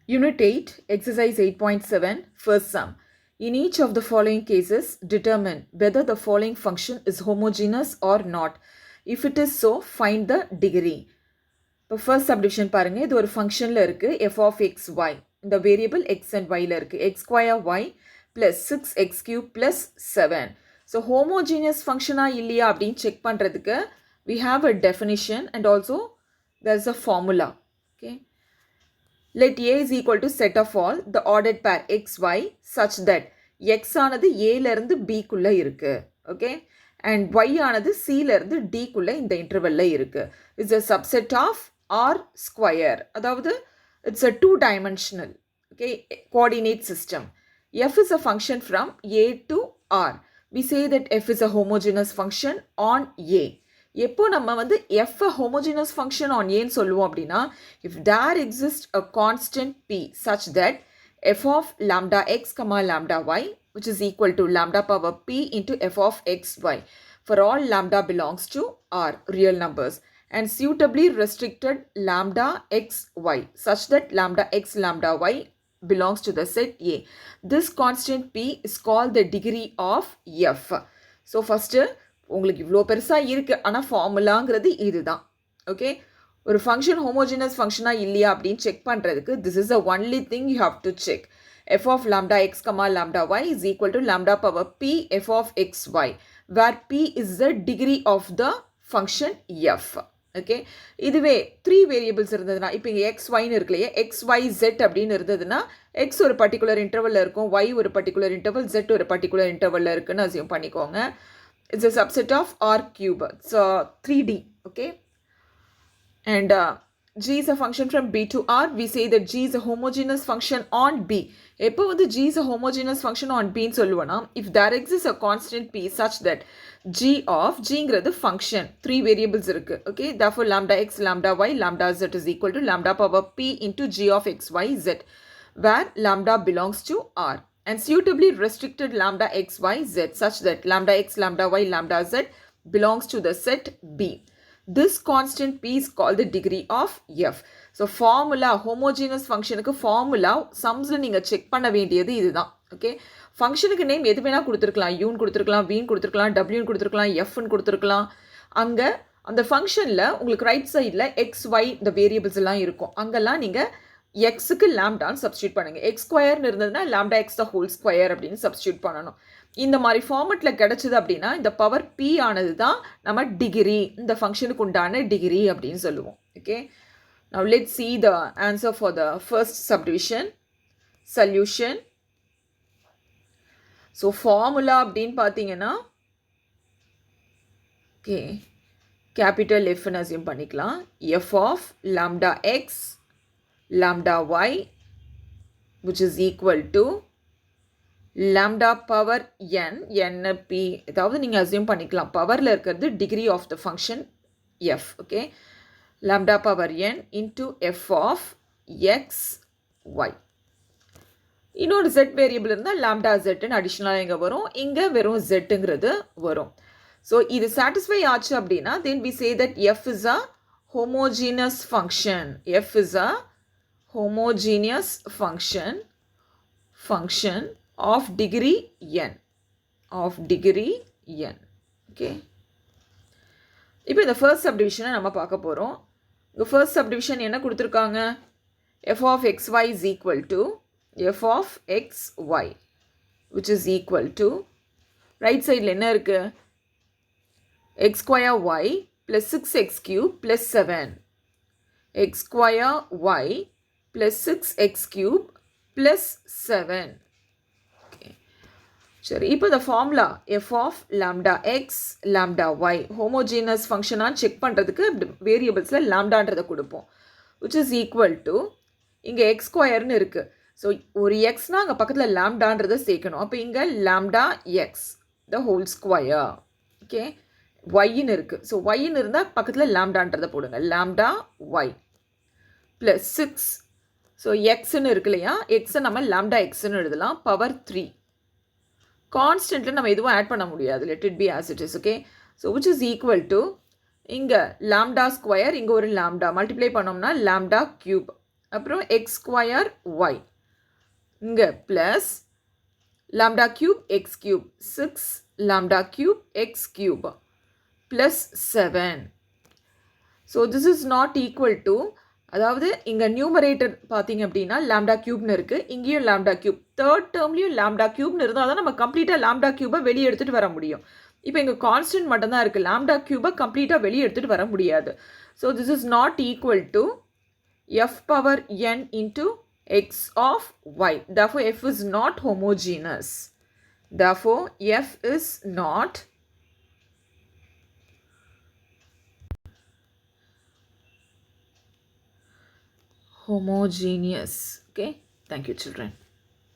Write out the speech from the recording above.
Unit 8, Exercise 8.7, first sum. In each of the following cases, determine whether the following function is homogeneous or not. If it is so, find the degree. இப்போ first subdivision பாருங்கள், இது ஒரு ஃபங்க்ஷனில் இருக்குது f of x y. இந்த variable x and yல இருக்குது x square y plus 6x cube plus 7. So homogeneous ஃபங்க்ஷனாக இல்லையா அப்படின்னு செக் பண்ணுறதுக்கு we have a definition and also there's a formula. Okay. Let A is equal to set of all the ordered pair x, y such that x ஆனது Aல இருந்து B குள்ள இருக்கு. Okay. And y ஆனது Cல இருந்து D குள்ள இந்த இன்டர்வல்ல இருக்கு. It's a subset of R square. அதாவது it's a two-dimensional okay, coordinate system. F is a function from A to R. We say that F is a homogeneous function on A. எப்போ நம்ம வந்து f a homogeneous function on a ன்னு சொல்லுவோம் அப்படின்னா if there exists a constant p such that f of lambda x comma lambda y which is equal to lambda power p into f of x y for all lambda belongs to R real numbers and suitably restricted lambda x y such that lambda x lambda y belongs to the set A. This constant p is called the degree of f. So first உங்களுக்கு இவ்வளோ பெருசாக இருக்குது, ஆனால் ஃபார்முலாங்கிறது இதுதான். Okay, ஒரு function homogeneous ஃபங்க்ஷனாக இல்லையா அப்படின்னு செக் பண்ணுறதுக்கு this is the only thing you have to check. F of lambda x comma lambda y is equal to lambda power p F of x y where p is the degree of the function F. Okay, இதுவே 3 variables இருந்ததுன்னா இப்போ இங்கே X ஒய்னு இருக்கு இல்லையா, X Y jet அப்படின்னு இருந்ததுன்னா X ஒரு particular இன்டர்வலில் இருக்கும், ஒய் ஒரு பர்டிகுலர் இன்டர்வல், ஜெட் ஒரு பர்டிகுலர் இன்டர்வலில் இருக்குன்னு அசியூம் பண்ணிக்கோங்க. It's a subset of R cube. It's 3D, okay? And G is a function from B to R. We say that G is a homogeneous function on B. எப்போ வந்து G is a homogeneous function on B ன்னு சொல்லுவோன்னா if there exists a constant P such that G of Gங்கிறது function 3 variables இருக்கு. Okay? Therefore lambda x, lambda y, lambda z is equal to lambda power P into G of x, y, z where lambda belongs to R. And suitably restricted lambda x, y, z such that lambda x, lambda y, lambda z belongs to the set B. This constant P is called the degree of f. So formula, homogeneous functionக்கு formula sumsல நீங்கள் check பண்ண வேண்டியது இதுதான். Okay, ஃபங்க்ஷனுக்கு name எது வேணால் கொடுத்துருக்கலாம், யூன்னு கொடுத்துருக்கலாம், வீன்னு கொடுத்துருக்கலாம், டபிள்யூன்னு கொடுத்துருக்கலாம், எஃப்னு கொடுத்துருக்கலாம். அங்கே அந்த ஃபங்க்ஷனில் உங்களுக்கு ரைட் சைடில் எக்ஸ் ஒய் இந்த வேரியபிள்ஸ் எல்லாம் இருக்கும். அங்கெல்லாம் நீங்கள் எக்ஸுக்கு லாம்டான்னு சப்ஸ்டியூட் பண்ணுங்கள். எக்ஸ் ஸ்கொயர்னு இருந்ததுன்னா lambda x the whole square அப்படின்னு சப்ஸ்டியூட் பண்ணணும். இந்த மாதிரி ஃபார்மெட்டில் கிடச்சிது அப்படின்னா இந்த பவர் பி ஆனது தான் நம்ம டிகிரி, இந்த ஃபங்க்ஷனுக்கு உண்டான டிகிரி அப்படின்னு சொல்லுவோம். Okay, now let's see the answer for the first subdivision. Solution. So formula அப்படின்னு பார்த்தீங்கன்னா ஓகே கேபிட்டல் எஃப்னு அசியூம் பண்ணிக்கலாம். F of lambda x lambda y which is equal to lambda power n p ஏதாவது நீங்கள் assume பண்ணிக்கலாம். பவரில் இருக்கிறது degree of the function F. Okay, lambda power n into f of x y. இன்னொரு z variable இருந்தால் lambda zன்னு அடிஷ்னலாக இங்கே வரும், இங்கே வெறும் zங்கிறது வரும். ஸோ இது சாட்டிஸ்ஃபை ஆச்சு அப்படின்னா then we say that f is a homogeneous function. f is a homogeneous function of degree n. Okay, இப்போ இந்த ஃபர்ஸ்ட் சப்டிவிஷனை நம்ம பார்க்க போகிறோம். இந்த ஃபர்ஸ்ட் சப்டிவிஷன் என்ன கொடுத்துருக்காங்க, f of x y is equal to f of x y which is equal to right சைடில் என்ன இருக்குது, x square y plus 6x cube plus 7 x square y plus 6x cube plus 7. Okay. சரி, இப்போ இந்த formula f of lambda x, lambda y homogeneous ஃபங்க்ஷனாக check பண்ணுறதுக்கு வேரியபிள்ஸில் லாம்டான்றதை கொடுப்போம் which is equal to இங்கே x ஸ்கொயர்னு இருக்குது. ஸோ ஒரு எக்ஸ்னால் அங்கே பக்கத்தில் லாம்டான்றதை சேர்க்கணும். அப்போ இங்கே lambda x the whole square. Okay, ஒய்ன்னு இருக்குது. ஸோ ஒய்ன்னு இருந்தால் பக்கத்தில் லாம்டான்றதை போடுங்க, லாம்டா ஒய் ப்ளஸ் 6. ஸோ எக்ஸ்ன்னு இருக்கு இல்லையா, எக்ஸை நம்ம லாம்டா எக்ஸ்ன்னு எழுதலாம், பவர் 3. கான்ஸ்டன்ட்டில் நம்ம எதுவும் ஆட் பண்ண முடியாது, let it be as it is. Okay, so which is equal to இங்கே லாம்டா ஸ்கொயர், இங்கே ஒரு லாம்டா மல்டிப்ளை பண்ணோம்னா லாம்டா கியூப். அப்புறம் x ஸ்கொயர் y. இங்கே plus lambda cube x cube 6 lambda cube x cube plus 7. So this is not equal to, அதாவது இங்கே numerator பார்த்தீங்க அப்படின்னா லாம்டா கியூப்னு இருக்குது, இங்கேயும் லாம்டா கியூப், தேர்ட் டேர்ம்லேயும் லாம்டா கியூப்னு இருந்தால் தான் நம்ம கம்ப்ளீட்டாக லாம்டா கியூபை வெளியே எடுத்துகிட்டு வர முடியும். இப்போ இங்கே கான்ஸ்டன்ட் மட்டும்தான் இருக்குது, லாம்டா கியூபை கம்ப்ளீட்டாக வெளியே எடுத்துகிட்டு வர முடியாது. So this is not equal to f power n into x of y. Therefore f is not homogeneous. Therefore f is not homogeneous. Okay, thank you children.